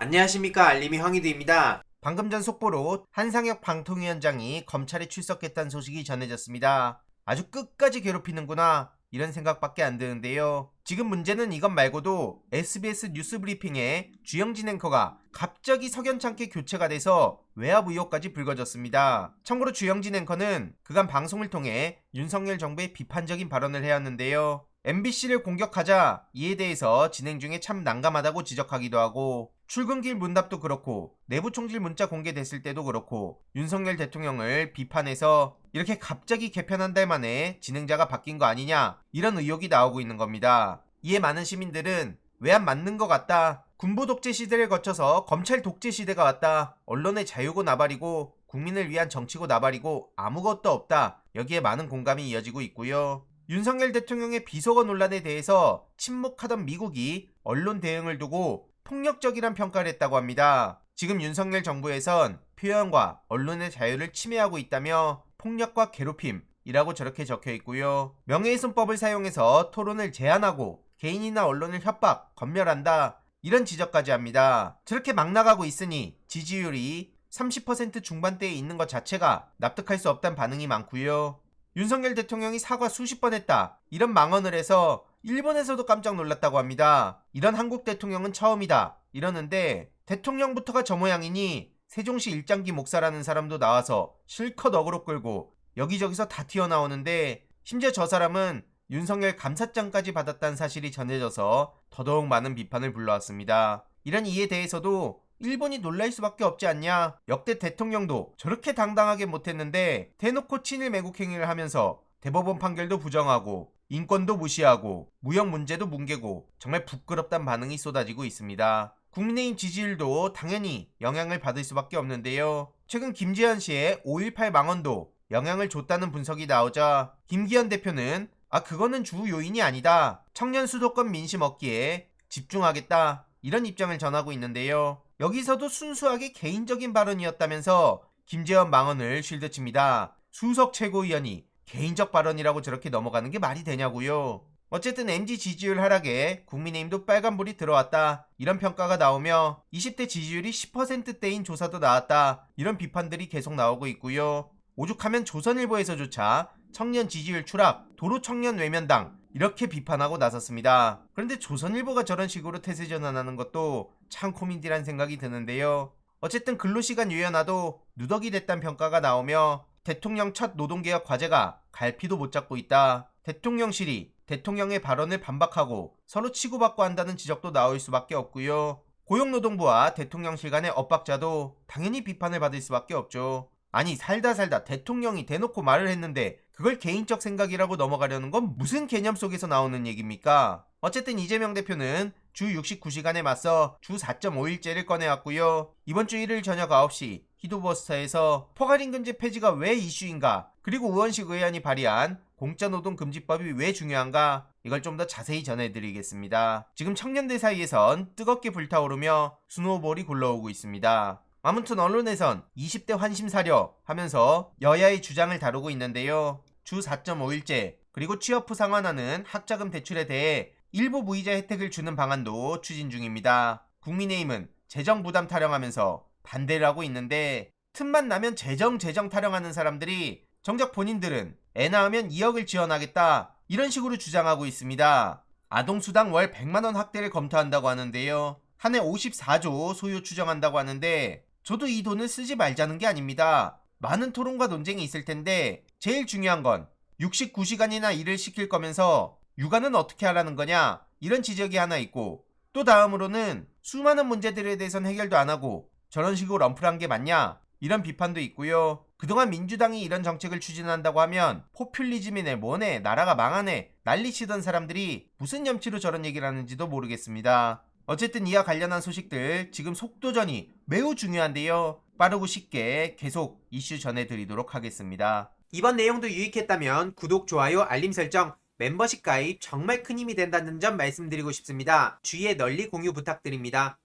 안녕하십니까, 알림이 황희두입니다. 방금 전 속보로 한상혁 방통위원장이 검찰에 출석했다는 소식이 전해졌습니다. 아주 끝까지 괴롭히는구나 이런 생각밖에 안 드는데요. 지금 문제는 이것 말고도 SBS 뉴스브리핑에 주영진 앵커가 갑자기 석연찮게 교체가 돼서 외압 의혹까지 불거졌습니다. 참고로 주영진 앵커는 그간 방송을 통해 윤석열 정부의 비판적인 발언을 해왔는데요. MBC를 공격하자 이에 대해서 진행 중에 참 난감하다고 지적하기도 하고, 출근길 문답도 그렇고 내부 총질 문자 공개됐을 때도 그렇고 윤석열 대통령을 비판해서 이렇게 갑자기 개편 한 달 만에 진행자가 바뀐 거 아니냐 이런 의혹이 나오고 있는 겁니다. 이에 많은 시민들은 왜 안 맞는 것 같다, 군부 독재 시대를 거쳐서 검찰 독재 시대가 왔다, 언론의 자유고 나발이고 국민을 위한 정치고 나발이고 아무것도 없다, 여기에 많은 공감이 이어지고 있고요. 윤석열 대통령의 비속어 논란에 대해서 침묵하던 미국이 언론 대응을 두고 폭력적이란 평가를 했다고 합니다. 지금 윤석열 정부에선 표현과 언론의 자유를 침해하고 있다며 폭력과 괴롭힘이라고 저렇게 적혀 있고요. 명예훼손법을 사용해서 토론을 제한하고 개인이나 언론을 협박, 검열한다, 이런 지적까지 합니다. 저렇게 막 나가고 있으니 지지율이 30% 중반대에 있는 것 자체가 납득할 수 없다는 반응이 많고요. 윤석열 대통령이 사과 수십 번 했다, 이런 망언을 해서 일본에서도 깜짝 놀랐다고 합니다. 이런 한국 대통령은 처음이다 이러는데, 대통령부터가 저 모양이니 세종시 일장기 목사라는 사람도 나와서 실컷 어그로 끌고 여기저기서 다 튀어나오는데, 심지어 저 사람은 윤석열 감사장까지 받았다는 사실이 전해져서 더더욱 많은 비판을 불러왔습니다. 이런 이에 대해서도 일본이 놀랄 수밖에 없지 않냐, 역대 대통령도 저렇게 당당하게 못했는데 대놓고 친일 매국 행위를 하면서 대법원 판결도 부정하고 인권도 무시하고 무역 문제도 뭉개고 정말 부끄럽단 반응이 쏟아지고 있습니다. 국민의힘 지지율도 당연히 영향을 받을 수밖에 없는데요. 최근 김지현 씨의 5.18 망언도 영향을 줬다는 분석이 나오자 김기현 대표는 그거는 주 요인이 아니다, 청년 수도권 민심 얻기에 집중하겠다, 이런 입장을 전하고 있는데요. 여기서도 순수하게 개인적인 발언이었다면서 김재원 망언을 쉴드칩니다. 수석 최고위원이 개인적 발언이라고 저렇게 넘어가는 게 말이 되냐고요. 어쨌든 MZ 지지율 하락에 국민의힘도 빨간불이 들어왔다, 이런 평가가 나오며 20대 지지율이 10%대인 조사도 나왔다, 이런 비판들이 계속 나오고 있고요. 오죽하면 조선일보에서조차 청년 지지율 추락, 도로 청년 외면당, 이렇게 비판하고 나섰습니다. 그런데 조선일보가 저런 식으로 태세 전환하는 것도 참 코미디란 생각이 드는데요. 어쨌든 근로시간 유연화도 누더기 됐다는 평가가 나오며 대통령 첫 노동개혁 과제가 갈피도 못 잡고 있다, 대통령실이 대통령의 발언을 반박하고 서로 치고받고 한다는 지적도 나올 수밖에 없고요. 고용노동부와 대통령실 간의 엇박자도 당연히 비판을 받을 수밖에 없죠. 아니, 살다 대통령이 대놓고 말을 했는데 그걸 개인적 생각이라고 넘어가려는 건 무슨 개념 속에서 나오는 얘기입니까? 어쨌든 이재명 대표는 주 69시간에 맞서 주 4.5일제를 꺼내왔고요. 이번 주 1일 저녁 9시 히도버스터에서 포괄임금제 폐지가 왜 이슈인가, 그리고 우원식 의원이 발의한 공짜노동금지법이 왜 중요한가, 이걸 좀 더 자세히 전해드리겠습니다. 지금 청년들 사이에선 뜨겁게 불타오르며 스노우볼이 굴러오고 있습니다. 아무튼 언론에선 20대 환심사려 하면서 여야의 주장을 다루고 있는데요. 주 4.5일제 그리고 취업 후 상환하는 학자금 대출에 대해 일부 무이자 혜택을 주는 방안도 추진 중입니다. 국민의힘은 재정 부담 타령하면서 반대를 하고 있는데, 틈만 나면 재정 타령하는 사람들이 정작 본인들은 애 낳으면 2억을 지원하겠다, 이런 식으로 주장하고 있습니다. 아동수당 월 100만원 확대를 검토한다고 하는데요. 한 해 54조 소요 추정한다고 하는데, 저도 이 돈을 쓰지 말자는 게 아닙니다. 많은 토론과 논쟁이 있을 텐데 제일 중요한 건 69시간이나 일을 시킬 거면서 육아는 어떻게 하라는 거냐, 이런 지적이 하나 있고, 또 다음으로는 수많은 문제들에 대해서는 해결도 안 하고 저런 식으로 럼플한 게 맞냐, 이런 비판도 있고요. 그동안 민주당이 이런 정책을 추진한다고 하면 포퓰리즘이네 뭐네 나라가 망하네 난리치던 사람들이 무슨 염치로 저런 얘기를 하는지도 모르겠습니다. 어쨌든 이와 관련한 소식들 지금 속도전이 매우 중요한데요. 빠르고 쉽게 계속 이슈 전해드리도록 하겠습니다. 이번 내용도 유익했다면 구독, 좋아요, 알림 설정, 멤버십 가입 정말 큰 힘이 된다는 점 말씀드리고 싶습니다. 주위에 널리 공유 부탁드립니다.